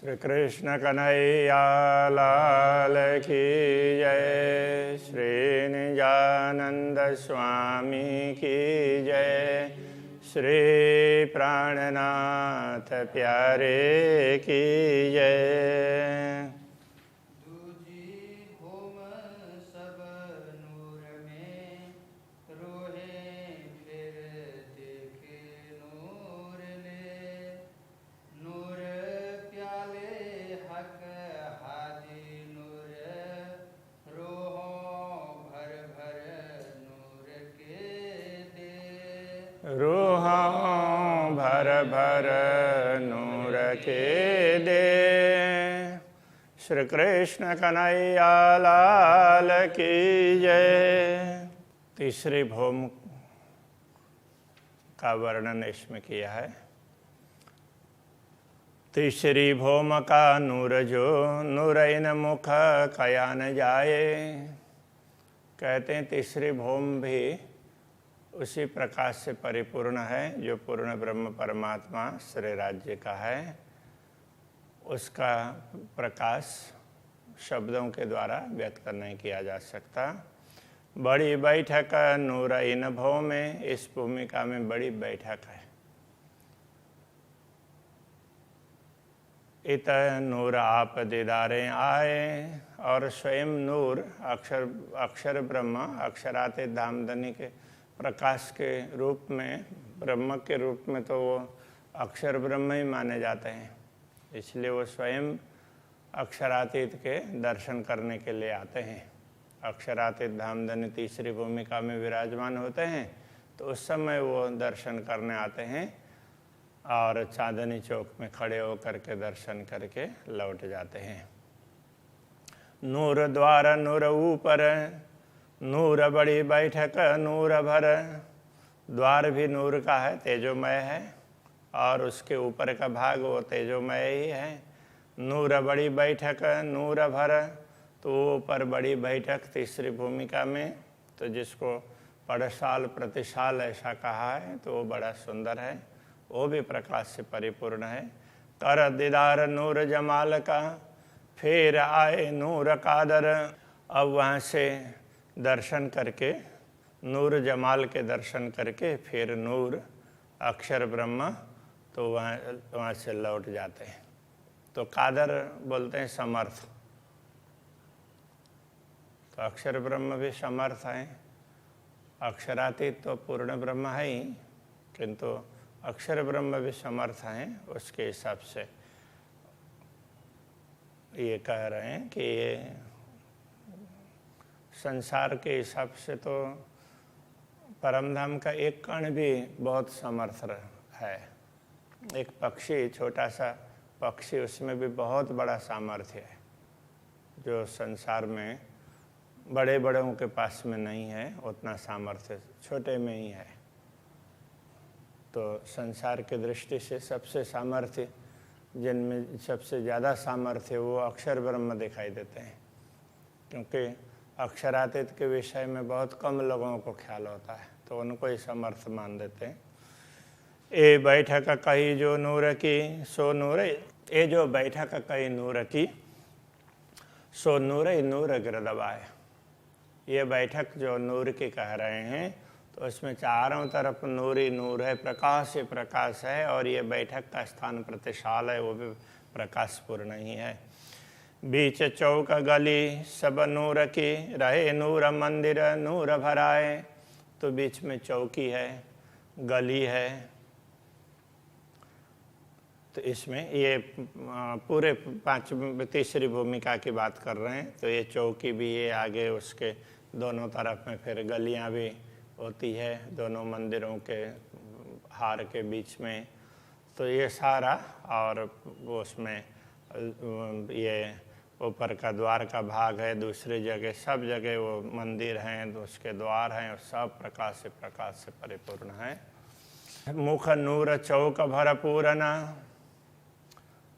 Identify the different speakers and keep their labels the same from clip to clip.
Speaker 1: श्री कृष्ण कन्हैया लाल की जय। श्री निजानंद स्वामी की जय। श्री प्राणनाथ प्यारे की जय। रूहों भर भर नूर के दे। श्री कृष्ण कन्हैया लाल की जय। तीसरी भौम का वर्णन इसमें किया है। तीसरी भौम का नूर जो नूरैन मुख कया न जाए। कहते हैं तीसरी भौम भी उसी प्रकाश से परिपूर्ण है जो पूर्ण ब्रह्म परमात्मा श्री राज्य का है। उसका प्रकाश शब्दों के द्वारा व्यक्त नहीं किया जा सकता। बड़ी बैठक नूर इन भौ में, इस भूमिका में बड़ी बैठक है। इत नूर आप दीदारे आए। और स्वयं नूर अक्षर ब्रह्म अक्षराते धामधनी के प्रकाश के रूप में, ब्रह्म के रूप में तो वो अक्षर ब्रह्म ही माने जाते हैं। इसलिए वो स्वयं अक्षरातीत के दर्शन करने के लिए आते हैं। अक्षरातीत धामधनी तीसरी भूमिका में विराजमान होते हैं, तो उस समय वो दर्शन करने आते हैं और चांदनी चौक में खड़े होकर के दर्शन करके लौट जाते हैं। नूर द्वार नूर ऊपर, नूर बड़ी बैठक नूर भर। द्वार भी नूर का है, तेजोमय है, और उसके ऊपर का भाग वो तेजोमय ही है। नूर बड़ी बैठक नूर भर, तो ऊपर बड़ी बैठक तीसरी भूमिका में, तो जिसको पड़साल प्रतिशाल ऐसा कहा है, तो वो बड़ा सुंदर है, वो भी प्रकाश से परिपूर्ण है। कर दीदार नूर जमाल का, फिर आए नूर कादर। अब वहाँ से दर्शन करके, नूर जमाल के दर्शन करके फिर नूर अक्षर ब्रह्म, तो वहाँ से लौट जाते हैं। तो कादर बोलते हैं समर्थ। तो अक्षर ब्रह्म भी समर्थ हैं। अक्षरातीत तो पूर्ण ब्रह्म है ही, किंतु अक्षर ब्रह्म भी समर्थ हैं। उसके हिसाब से ये कह रहे हैं कि ये संसार के हिसाब से तो परमधाम का एक कण भी बहुत समर्थ है। एक पक्षी, छोटा सा पक्षी, उसमें भी बहुत बड़ा सामर्थ्य है, जो संसार में बड़े बड़ों के पास में नहीं है। उतना सामर्थ्य छोटे में ही है। तो संसार की दृष्टि से सबसे सामर्थ्य, जिनमें सबसे ज़्यादा सामर्थ्य, वो अक्षर ब्रह्म दिखाई देते हैं। क्योंकि अक्षरातीत के विषय में बहुत कम लोगों को ख्याल होता है, तो उनको ही समर्थ मान देते हैं। ए बैठक कही जो नूर की सो नूर, ये जो बैठक कही नूर की सो नूर नूर गिरदबाए। ये बैठक जो नूर की कह रहे हैं, तो उसमें चारों तरफ नूर ही नूर है, प्रकाश ही प्रकाश है। और ये बैठक का स्थान प्रतिशाल है, वो भी प्रकाशपूर्ण ही है। बीच चौक गली सब नूर की, रहे नूर मंदिर नूर भराए। तो बीच में चौकी है, गली है। तो इसमें ये पूरे तीसरी भूमिका की बात कर रहे हैं। तो ये चौकी भी, ये आगे उसके दोनों तरफ में फिर गलियां भी होती है, दोनों मंदिरों के हार के बीच में। तो ये सारा, और वो उसमें ये ऊपर का द्वार का भाग है, दूसरी जगह सब जगह वो मंदिर हैं, तो उसके द्वार हैं, सब प्रकाश से परिपूर्ण है। मुख नूर चौक भर पूरना,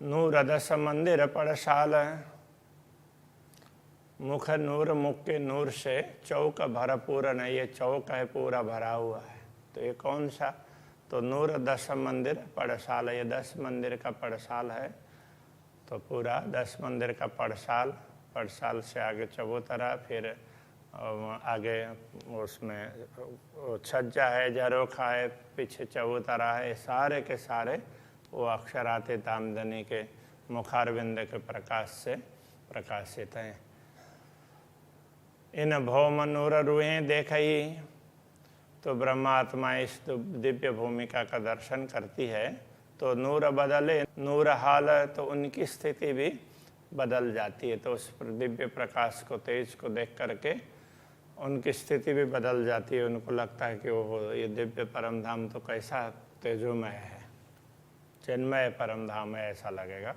Speaker 1: नूर दस मंदिर पड़शाल। मुख नूर, मुख के नूर से चौक भर पूरन है। ये चौक है पूरा भरा हुआ है। तो ये कौन सा? तो नूर 10 मंदिर पड़साल है। ये 10 मंदिर का पड़साल है। तो पूरा 10 मंदिर का पड़साल से आगे चबूतरा, फिर आगे उसमें छज्जा है, झरोखा है, पीछे चबूतरा है, सारे के सारे वो अक्षराते दामदनी के मुखारविंद के प्रकाश से प्रकाशित हैं। इन भौम नूर रूहें देखई, तो ब्रह्मात्मा इस दिव्य भूमिका का दर्शन करती है तो नूर बदले, नूर हाल, तो उनकी स्थिति भी बदल जाती है। तो उस दिव्य प्रकाश को, तेज को देख करके उनकी स्थिति भी बदल जाती है। उनको लगता है कि वो ये दिव्य परम धाम तो कैसा तेजोमय है, चिन्मय परम धाम है, ऐसा लगेगा।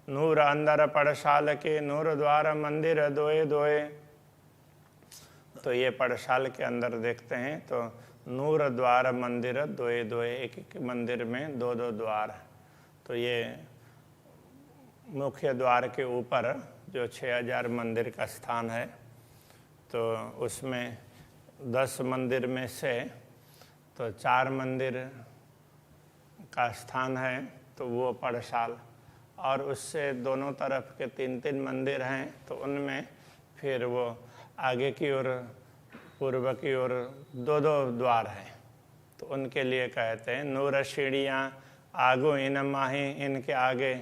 Speaker 1: नूर अंदर पड़शाल के, नूर द्वार मंदिर दोए दोए, तो ये पड़शाल के अंदर देखते हैं तो नूर द्वार मंदिर दोए दोए, एक एक मंदिर में 2-2 द्वार। तो ये मुख्य द्वार के ऊपर जो 6000 मंदिर का स्थान है, तो उसमें 10 मंदिर में से तो 4 मंदिर का स्थान है, तो वो पड़शाल, और उससे दोनों तरफ के 3-3 मंदिर हैं, तो उनमें फिर वो आगे की ओर, पूर्व की ओर 2-2 द्वार हैं। तो उनके लिए कहते हैं नूर सीढ़ियाँ आगो इन माही, इनके आगे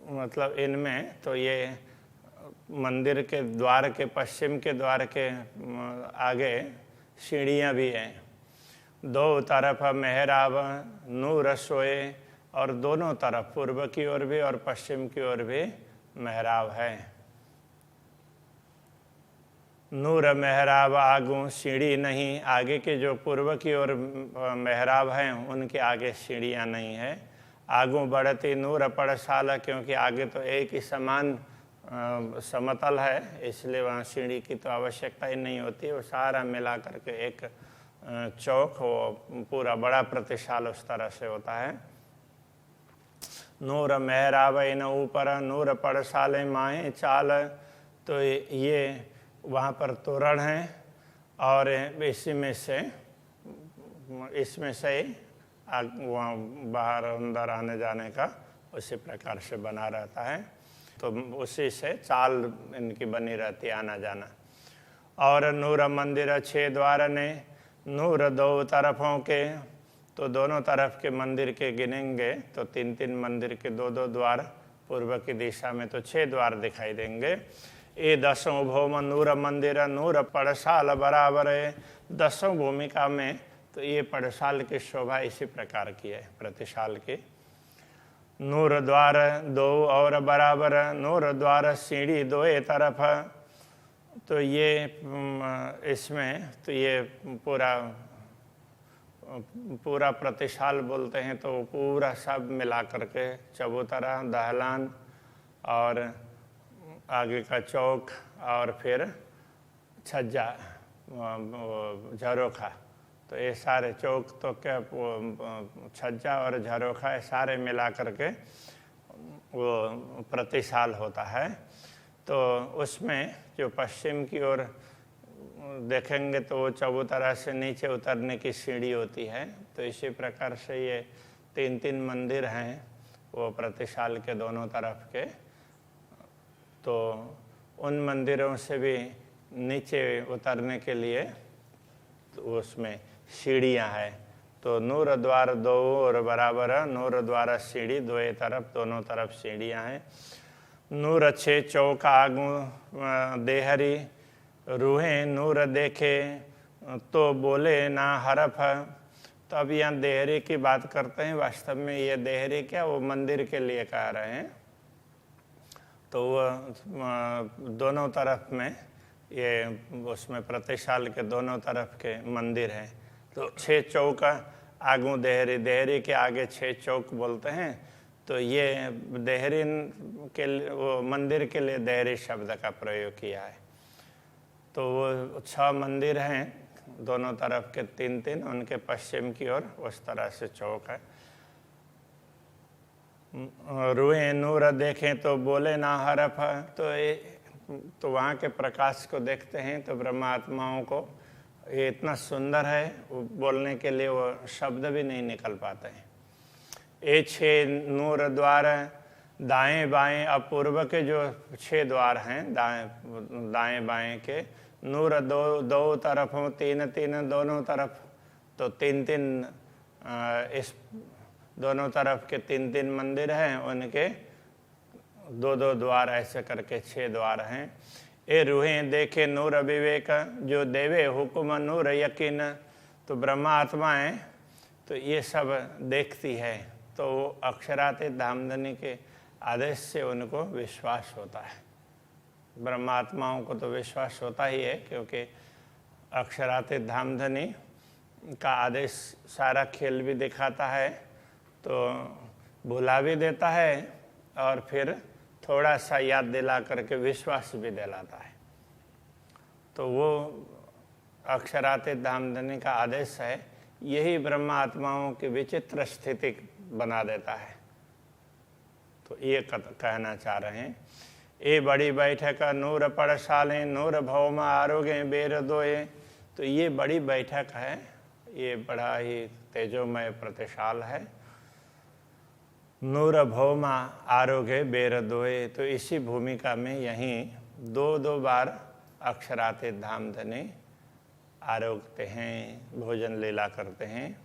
Speaker 1: मतलब इनमें तो ये मंदिर के द्वार के, पश्चिम के द्वार के आगे सीढ़ियाँ भी हैं। 2 तरफ मेहराब नूर सोए, और दोनों तरफ पूर्व की ओर भी और पश्चिम की ओर भी मेहराब है। नूर मेहराब आगू सीढ़ी नहीं, आगे के जो पूर्व की ओर मेहराब हैं उनके आगे सीढ़ियाँ नहीं है। आगू बढ़ती नूर पड़शाला, क्योंकि आगे तो एक ही समान समतल है, इसलिए वहाँ सीढ़ी की तो आवश्यकता ही नहीं होती। वो सारा मिला करके एक चौक, वो पूरा बड़ा प्रतिशाल उस तरह से होता है। नूर मेहराब इन ऊपर, नूर पड़शाले माए चाल, तो ये वहाँ पर तोरण है, और इसमें से वहाँ बाहर अंदर आने जाने का उसी प्रकार से बना रहता है। तो उसी से चाल इनकी बनी रहती है, आना जाना। और नूर मंदिर 6 द्वार ने, नूर 2 तरफों के, तो दोनों तरफ के मंदिर के गिनेंगे तो 3-3 मंदिर के 2-2 द्वार, पूर्व की दिशा में तो 6 द्वार दिखाई देंगे। ये 10 भौम नूर मंदिर, नूर पड़शाल बराबर है। 10 भूमिका में तो ये पड़शाल की शोभा इसी प्रकार की है, प्रतिशाल की। नूर द्वार 2 और बराबर, नूर द्वार सीढ़ी 2 तरफ, तो ये इसमें तो ये पूरा प्रतिशाल बोलते हैं, तो पूरा सब मिला करके चबूतरा, दहलान और आगे का चौक और फिर छज्जा, झरोखा, तो ये सारे चौक तो क्या छज्जा और झरोखा है, सारे मिला करके वो प्रतिशाल होता है। तो उसमें जो पश्चिम की ओर देखेंगे तो वो चबूतरा से नीचे उतरने की सीढ़ी होती है। तो इसी प्रकार से ये 3-3 मंदिर हैं वो प्रतिशाल के दोनों तरफ के। तो उन मंदिरों से भी नीचे उतरने के लिए तो उसमें सीढ़ियाँ हैं। तो नूर द्वार 2 और बराबर, नूर द्वार सीढ़ी 2 तरफ, दोनों तरफ सीढ़ियाँ हैं। नूर 6 चौका आगू देहरी, रूहें नूर देखे तो बोले ना हरफ। तो अब यहाँ देहरी की बात करते हैं। वास्तव में ये देहरी क्या, वो मंदिर के लिए कह रहे हैं। तो वो दोनों तरफ में ये उसमें प्रतिशाल के दोनों तरफ के मंदिर हैं। तो 6 चौक आगू देहरी, देहरी के आगे 6 चौक बोलते हैं। तो ये देहरी के वो मंदिर के लिए देहरी शब्द का प्रयोग किया है। तो वो 6 मंदिर हैं दोनों तरफ के 3-3, उनके पश्चिम की ओर उस तरह से चौक है। रूहे नूर देखें तो बोले ना हरफ। तो वहाँ के प्रकाश को देखते हैं तो ब्रह्मात्माओं को ये इतना सुंदर है, वो बोलने के लिए वो शब्द भी नहीं निकल पाते हैं। ये 6 नूर द्वार दाएं बाएं, अब पूर्व के जो 6 द्वार हैं दाएं बाएं के, नूर दो दो तरफ हो, 3 दोनों तरफ, तो 3 इस दोनों तरफ के 3 मंदिर हैं, उनके 2 द्वार ऐसे करके 6 द्वार हैं। ए रूहें देखे नूर विवेक, जो देवे हुक्म नूर यकीन। तो ब्रह्मा आत्माएं तो ये सब देखती है, तो वो अक्षरातीत धामधनी के आदेश से उनको विश्वास होता है। ब्रह्मात्माओं को तो विश्वास होता ही है, क्योंकि अक्षरातीत धामधनी का आदेश सारा खेल भी दिखाता है, तो भुला भी देता है और फिर थोड़ा सा याद दिला करके विश्वास भी दिलाता है। तो वो अक्षरातीत धामधनी का आदेश है, यही ब्रह्मा आत्माओं की विचित्र स्थिति बना देता है। तो ये कहना चाह रहे हैं, ए बड़ी बैठक नूर पड़शालें, नूर भौमा आरोगे बेर दोए। तो ये बड़ी बैठक है, ये बड़ा ही तेजोमय प्रतिशाल है। नूर भौमा आरोगे बेर दोए, तो इसी भूमिका में यहीं 2 बार अक्षरातीत धामधनी आरोगते हैं, भोजन लीला करते हैं।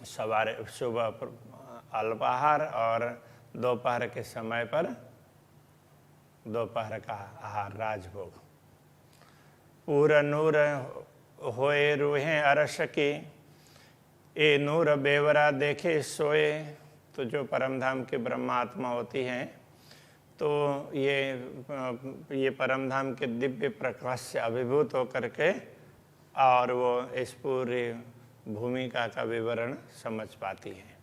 Speaker 1: सवारे सुबह अल्पाहार और दोपहर के समय पर दोपहर का आहार राजभोग। पूरा नूर होए रूहें अरस की, ए नूर बेवरा देखे सोए। तो जो परमधाम के ब्रह्मात्मा होती हैं, तो ये परमधाम के दिव्य प्रकाश से अभिभूत होकर के और वो इस पूरी भूमिका का विवरण समझ पाती है।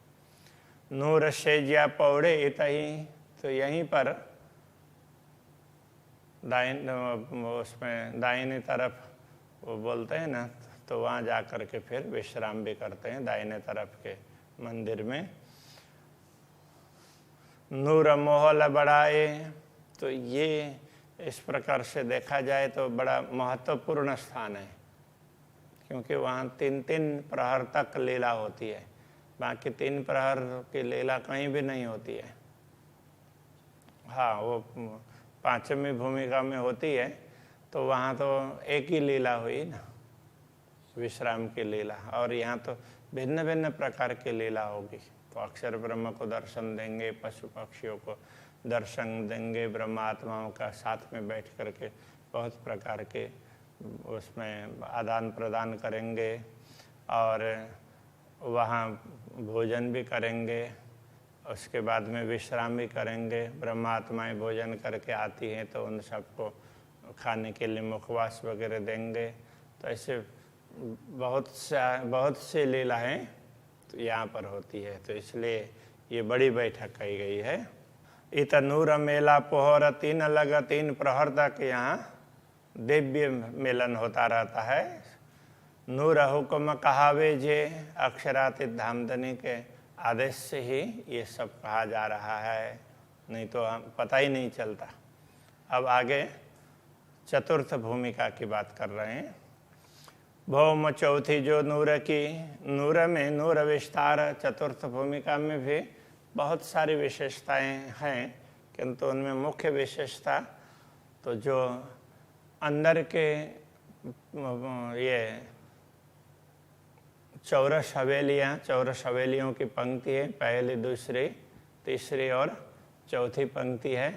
Speaker 1: नूर शेजिया पौड़े इतही, तो यहीं पर उसमें दाहिनी तरफ वो बोलते हैं ना, तो वहाँ जा कर के फिर विश्राम भी करते हैं दाहिने तरफ के मंदिर में। नूर मोहल बढ़ाए, तो ये इस प्रकार से देखा जाए तो बड़ा महत्वपूर्ण स्थान है, क्योंकि वहाँ 3 प्रहर तक लीला होती है, बाकी 3 प्रहर की लीला कहीं भी नहीं होती है। हाँ, वो 5वीं भूमिका में होती है, तो वहाँ तो एक ही लीला हुई ना, विश्राम की लीला, और यहाँ तो भिन्न भिन्न प्रकार की लीला होगी। तो अक्षर ब्रह्म को दर्शन देंगे, पशु पक्षियों को दर्शन देंगे, ब्रह्म आत्माओं का साथ में बैठ करके बहुत प्रकार के उसमें आदान प्रदान करेंगे, और वहाँ भोजन भी करेंगे, उसके बाद में विश्राम भी करेंगे। ब्रह्मात्माएं भोजन करके आती हैं तो उन सबको खाने के लिए मुखवास वगैरह देंगे। तो ऐसे बहुत से लीलाएं तो यहाँ पर होती है, तो इसलिए ये बड़ी बैठक कही गई है। इत नूर मेला पोहर 3 लग 3 प्रहर तक यहाँ दिव्य मिलन होता रहता है। नूर हुक्म कहावे जे, अक्षरातीत धामधनी के आदेश से ही ये सब कहा जा रहा है, नहीं तो हम पता ही नहीं चलता। अब आगे चतुर्थ भूमिका की बात कर रहे हैं। भौम चौथी जो नूर की, नूर में नूर विस्तार। चतुर्थ भूमिका में भी बहुत सारी विशेषताएं हैं, किंतु उनमें मुख्य विशेषता तो जो अंदर के ये चौरस हवेलियों की पंक्ति है, पहली, दूसरी, तीसरी और चौथी पंक्ति है।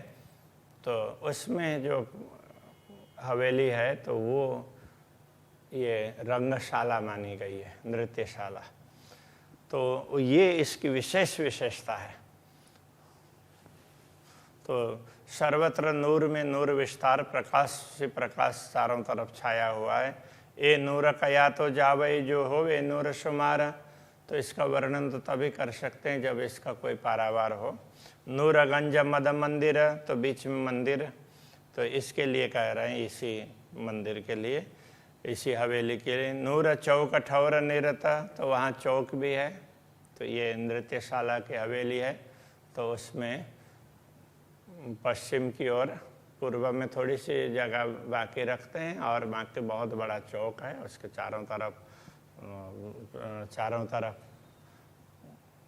Speaker 1: तो उसमें जो हवेली है तो वो ये रंगशाला मानी गई है, नृत्यशाला। तो ये इसकी विशेष विशेषता है। तो सर्वत्र नूर में नूर विस्तार, प्रकाश से प्रकाश चारों तरफ छाया हुआ है। ए नूर कया तो जावे जो होवे नूर शुमार। तो इसका वर्णन तो तभी कर सकते हैं जब इसका कोई पारावार हो। नूर गंज मद मंदिर, तो बीच में मंदिर, तो इसके लिए कह रहे हैं, इसी मंदिर के लिए, इसी हवेली के लिए। नूर चौक ठौर निरता, तो वहाँ चौक भी है। तो ये नृत्यशाला की हवेली है, तो उसमें पश्चिम की ओर, पूर्व में थोड़ी सी जगह बाकी रखते हैं और बाकी बहुत बड़ा चौक है, उसके चारों तरफ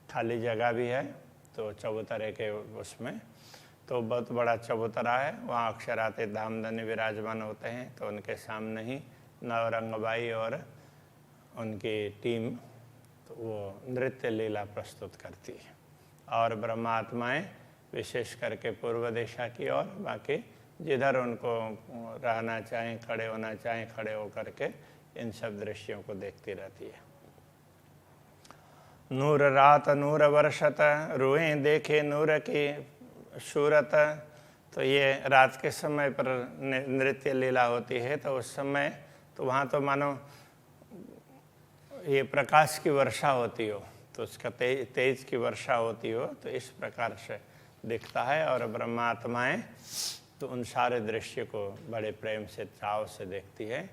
Speaker 1: खाली जगह भी है। तो चबूतरे के उसमें तो बहुत बड़ा चबूतरा है, वहाँ अक्षराते धामधनी विराजमान होते हैं। तो उनके सामने ही नवरंगबाई और उनकी टीम तो वो नृत्य लीला प्रस्तुत करती है। और ब्रह्मात्माएँ विशेष करके पूर्व दिशा की ओर, बाकी जिधर उनको रहना चाहें, खड़े होना चाहें, खड़े होकर के इन सब दृश्यों को देखती रहती है। नूर रात नूर वर्षत, रूहें देखे नूर की सूरत। तो ये रात के समय पर नृत्य लीला होती है, तो उस समय तो वहाँ तो मानो ये प्रकाश की वर्षा होती हो, तो उसका तेज की वर्षा होती हो, तो इस प्रकार से दिखता है। और ब्रह्मात्माएँ तो उन सारे दृश्य को बड़े प्रेम से चाव से देखती है।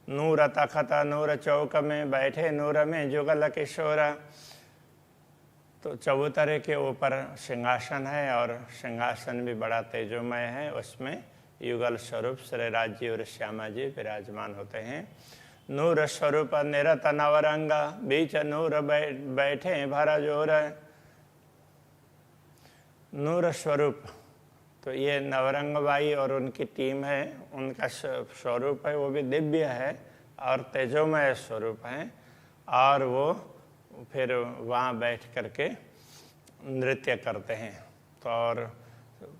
Speaker 1: नूर तखत नूर चौक में बैठे नूर में जुगल किशोर। तो चबूतरे के ऊपर सिंहासन है और सिंहासन भी बड़ा तेजोमय है, उसमें युगल स्वरूप श्री राज और श्यामा जी विराजमान होते हैं। नूर स्वरूप निरत नवरंग, बीच नूर बैठे भरा जोर। नूर स्वरूप तो ये नवरंगबाई और उनकी टीम है, उनका स्वरूप है वो भी दिव्य है और तेजोमय स्वरूप है। और वो फिर वहाँ बैठ करके नृत्य करते हैं। तो और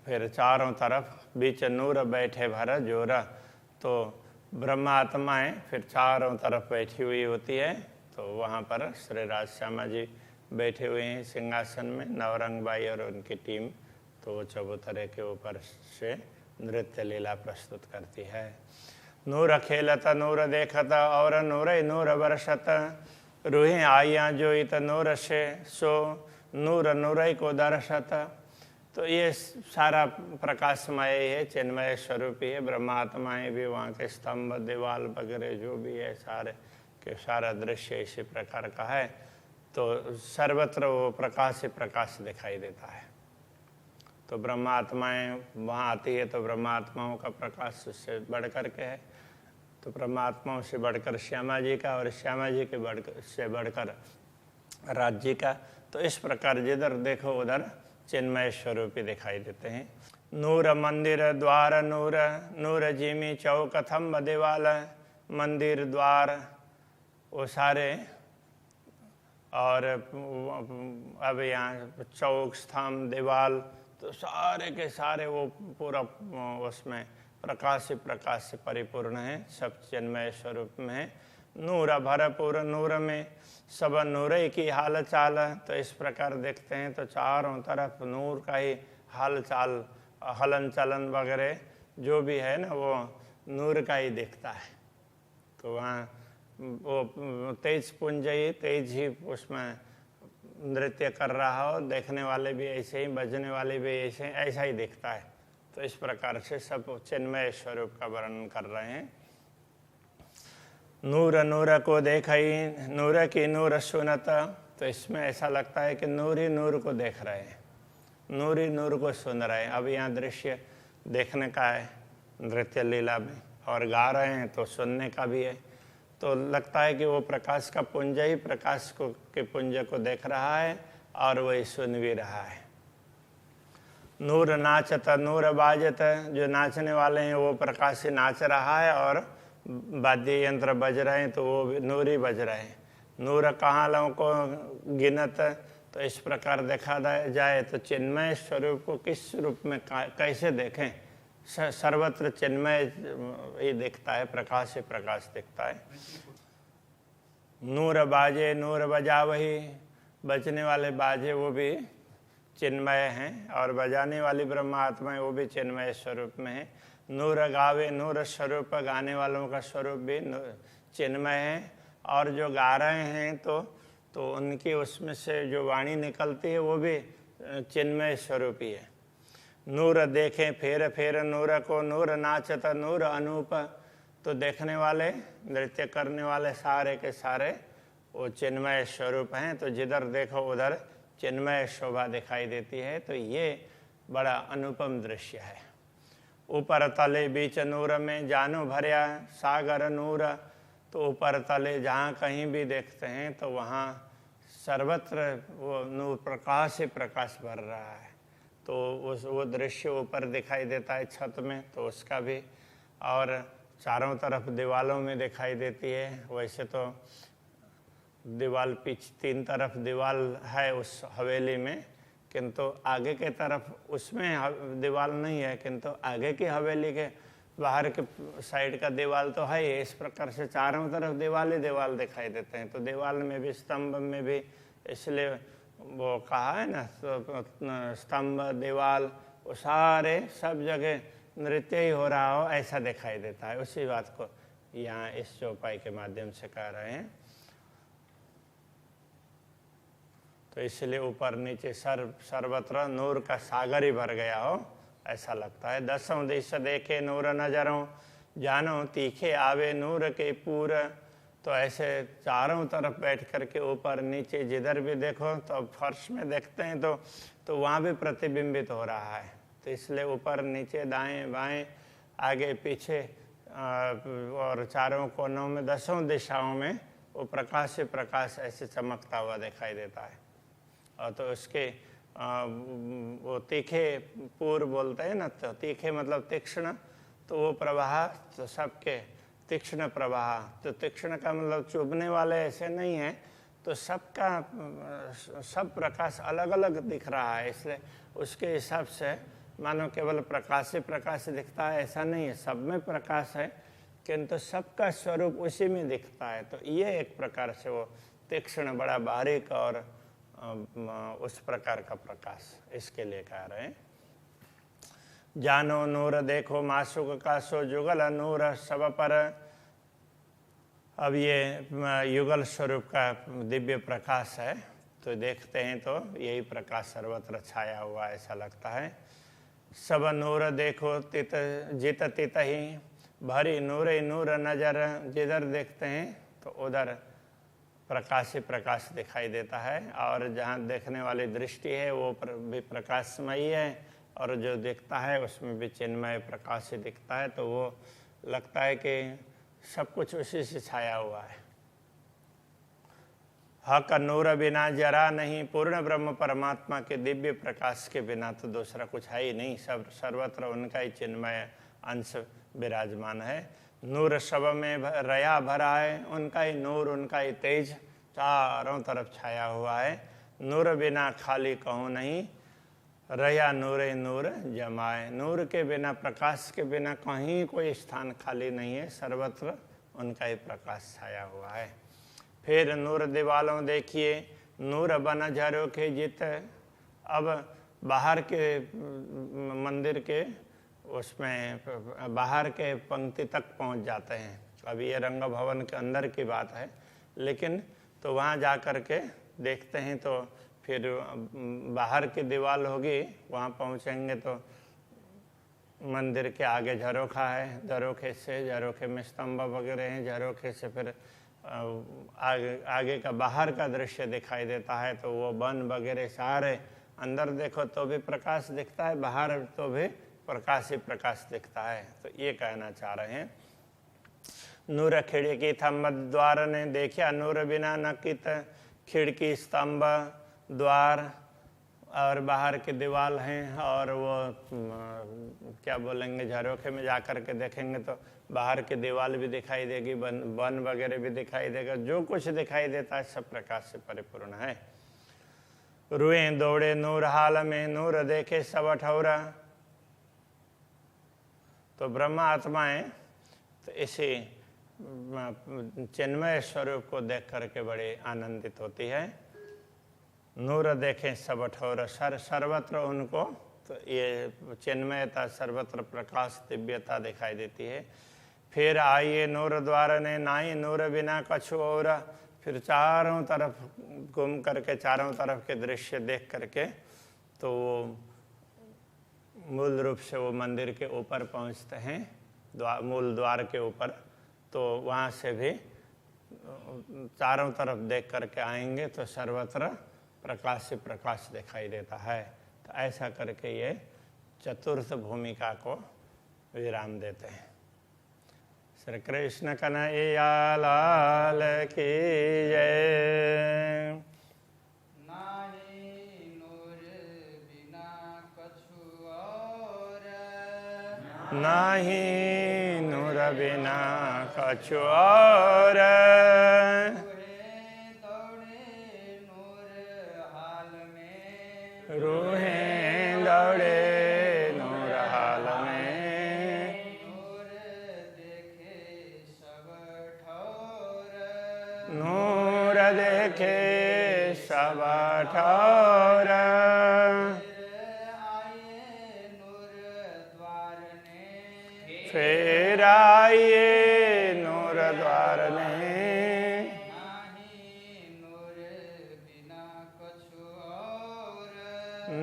Speaker 1: फिर चारों तरफ बीच नूर बैठे भरा जोरा। तो ब्रह्मात्माएँ फिर चारों तरफ बैठी हुई होती है। तो वहाँ पर श्री राज श्यामा जी बैठे हुए हैं सिंहासन में, नवरंगबाई और उनकी टीम तो वो चबूतरे के ऊपर से नृत्य लीला प्रस्तुत करती है। नूर खेलत नूर देखत और नूर नूर बरसत, रूहें आइयाँ जोइत नूर से सो नूर नूर को दर्शत। तो ये सारा प्रकाशमय है, चिन्मय स्वरूप ही है। ब्रह्मात्माएँ भी वहाँ के स्तंभ दीवाल वगैरह जो भी है सारे के सारा दृश्य इसी प्रकार का है। तो सर्वत्र वो प्रकाश ही प्रकाश दिखाई देता है। तो ब्रह्मात्माएँ वहाँ आती है तो ब्रह्मात्माओं का प्रकाश उससे बढ़ कर के है। तो ब्रह्मात्माओं से बढ़कर श्यामा जी का और श्यामा जी के से बढ़कर राज्य का। तो इस प्रकार जिधर देखो उधर चिन्मय स्वरूप ही दिखाई देते हैं। नूर मंदिर द्वार नूर, नूर जिमी चौक थम्ब दीवाल। मंदिर द्वार वो सारे, और अब यहाँ चौक स्तंभ दीवाल तो सारे के सारे वो पूरा उसमें प्रकाश ही प्रकाश से परिपूर्ण है, सब चिन्मय स्वरूप में है। नूर भरपूर नूर में सब नूर की हाल चाल। तो इस प्रकार देखते हैं तो चारों तरफ नूर का ही हाल चाल, हलन चलन वगैरह जो भी है ना वो नूर का ही दिखता है। तो वहाँ वो तेज पुंज ही तेज ही उसमें नृत्य कर रहा हो, देखने वाले भी ऐसे ही, बजने वाले भी ऐसे, ऐसा ही दिखता है। तो इस प्रकार से सब चिन्मय स्वरूप का वर्णन कर रहे हैं। नूर नूर को देखई नूर की नूर सुनत। तो इसमें ऐसा लगता है कि नूर ही नूर को देख रहे हैं, नूर ही नूर को सुन रहे हैं। अब यहाँ दृश्य देखने का है नृत्य लीला में, और गा रहे हैं तो सुनने का भी है। तो लगता है कि वो प्रकाश का पुंज ही प्रकाश को के पुंज को देख रहा है और वही सुन भी रहा है। नूर नाचत नूर बाजत, जो नाचने वाले हैं वो प्रकाश से नाच रहा है और वाद्य यंत्र बज रहे हैं तो वो नूर ही बज रहे हैं। नूर कहालों को गिनत। तो इस प्रकार देखा जाए तो चिन्मय स्वरूप को किस रूप में कैसे देखें, सर्वत्र चिन्मय ही दिखता है, प्रकाश ही प्रकाश दिखता है। नूर बाजे नूर बजा वही, बजने वाले बाजे वो भी चिन्मय हैं और बजाने वाली ब्रह्मात्माएँ वो भी चिन्मय स्वरूप में है। नूर गावे नूर स्वरूप, गाने वालों का स्वरूप भी चिन्मय है। और जो गा रहे हैं तो उनकी उसमें से जो वाणी निकलती है वो भी चिन्मय स्वरूप ही है। नूर देखें फेर फेर नूर को, नूर नाचत नूर अनूप। तो देखने वाले नृत्य करने वाले सारे के सारे वो चिन्मय स्वरूप हैं। तो जिधर देखो उधर चिन्मय शोभा दिखाई देती है। तो ये बड़ा अनुपम दृश्य है। ऊपर तले बीच नूर में जानो भरिया सागर नूर। तो ऊपर तले जहाँ कहीं भी देखते हैं तो वहाँ सर्वत्र वो नूर प्रकाश ही प्रकाश भर रहा है। तो वो दृश्य ऊपर दिखाई देता है छत में, तो उसका भी, और चारों तरफ दीवालों में दिखाई देती है। वैसे तो दीवाल पीछे 3 तरफ दीवाल है उस हवेली में, किंतु आगे के तरफ उसमें दीवाल नहीं है, किंतु आगे की हवेली के बाहर के साइड का दीवाल तो है ही। इस प्रकार से चारों तरफ दीवाल ही दीवाल दिखाई देते हैं। तो दीवाल में भी, स्तंभ में भी, इसलिए वो कहा है ना, तो स्तंभ दीवाल वो सारे सब जगह नृत्य ही हो रहा हो ऐसा दिखाई देता है। उसी बात को यहाँ इस चौपाई के माध्यम से कह रहे हैं। तो इसलिए ऊपर नीचे सर्वत्र नूर का सागर ही भर गया हो ऐसा लगता है। 10 दिश देखे नूर नजरों, जानो तीखे आवे नूर के पूर। तो ऐसे चारों तरफ बैठ करके ऊपर नीचे जिधर भी देखो, तो फर्श में देखते हैं तो वहाँ भी प्रतिबिंबित हो रहा है। तो इसलिए ऊपर नीचे दाएं बाएं आगे पीछे और चारों कोनों में 10 दिशाओं में वो प्रकाश से प्रकाश ऐसे चमकता हुआ दिखाई देता है। और तो उसके वो तीखे पूर बोलते हैं ना, तो तीखे मतलब तीक्ष्ण, तो वो प्रवाह तो सबके तीक्ष्ण प्रवाह। तो तीक्ष्ण का मतलब चुभने वाले ऐसे नहीं है, तो सबका सब प्रकाश अलग अलग दिख रहा है। इसलिए उसके हिसाब से मानो केवल प्रकाश से प्रकाश दिखता है ऐसा नहीं है, सब में प्रकाश है, किंतु सबका स्वरूप उसी में दिखता है। तो ये एक प्रकार से वो तीक्ष्ण, बड़ा बारीक और उस प्रकार का प्रकाश इसके लिए कह रहे हैं। जानो नूर देखो मासुक का सो जुगल नूर सब पर। अब ये युगल स्वरूप का दिव्य प्रकाश है, तो देखते हैं तो यही प्रकाश सर्वत्र छाया हुआ ऐसा लगता है। सब नूर देखो तित जित तित ही भरी नूर नूर नजर। जिधर देखते हैं तो उधर प्रकाश ही प्रकाश दिखाई देता है, और जहाँ देखने वाली दृष्टि है वो भी प्रकाशमयी है, और जो दिखता है उसमें भी चिन्मय प्रकाश ही दिखता है। तो वो लगता है कि सब कुछ उसी से छाया हुआ है। हक नूर बिना जरा नहीं, पूर्ण ब्रह्म परमात्मा के दिव्य प्रकाश के बिना तो दूसरा कुछ है ही नहीं। सब सर्वत्र उनका ही चिन्मय अंश विराजमान है। नूर सब में रया भरा है, उनका ही नूर, उनका ही तेज चारों तरफ छाया हुआ है। नूर बिना खाली कहूँ नहीं, रया नूरे नूर जमाए। नूर के बिना, प्रकाश के बिना कहीं कोई स्थान खाली नहीं है, सर्वत्र उनका ही प्रकाश छाया हुआ है। फिर नूर दीवालों देखिए, नूर बन झरों के जित। अब बाहर के मंदिर के उसमें बाहर के पंक्ति तक पहुंच जाते हैं। अभी ये रंग भवन के अंदर की बात है, लेकिन तो वहाँ जा कर के देखते हैं तो फिर बाहर की दीवार होगी, वहाँ पहुँचेंगे तो मंदिर के आगे झरोखा है, झरोखे में स्तंभ वगैरह हैं, झरोखे से फिर आगे का बाहर का दृश्य दिखाई देता है। तो वो वन वगैरह सारे, अंदर देखो तो भी प्रकाश दिखता है, बाहर तो भी प्रकाश ही प्रकाश दिखता है। तो ये कहना चाह रहे हैं। नूर खिड़की थम्ब द्वार ने देखा, नूर बिना न कित। खिड़की स्तंभ द्वार और बाहर की दीवार हैं, और वो क्या बोलेंगे, झरोखे में जा कर के देखेंगे तो बाहर की दीवार भी दिखाई देगी, वन वगैरह भी दिखाई देगा। जो कुछ दिखाई देता है सब प्रकाश से परिपूर्ण है। रुए दौड़े नूर हाल में, नूर देखे सब ठौरा। तो ब्रह्मा आत्माएं तो इसी चिन्मय स्वरूप को देख करके बड़ी आनंदित होती है। नूर देखें सब ठौर, सर्वत्र उनको तो ये चिन्मयता, सर्वत्र प्रकाश दिव्यता दिखाई देती है। फिर आइए नूर द्वार ने नाई, नूर बिना कछु और। फिर चारों तरफ घूम करके चारों तरफ के दृश्य देख करके तो वो मूल रूप से वो मंदिर के ऊपर पहुंचते हैं, मूल द्वार के ऊपर। तो वहाँ से भी चारों तरफ देख करके आएंगे तो सर्वत्र प्रकाश से प्रकाश दिखाई देता है। तो ऐसा करके ये चतुर्थ भूमिका को विराम देते हैं। श्री कृष्ण कन्हैया लाल की जय। नहीं नूर बिना कछु और। रूहें दौड़े नूर हाल में। नूर देखे सब ठौर। फिर आइए नूर द्वार ने।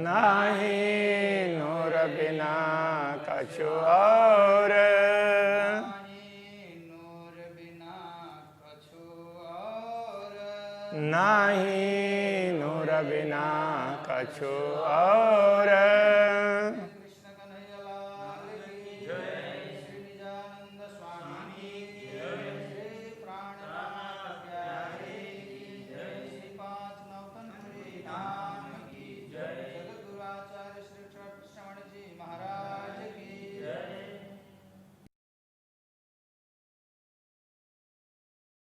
Speaker 1: नहीं नूर बिना कछु और। नहीं नूर बिना कछु और।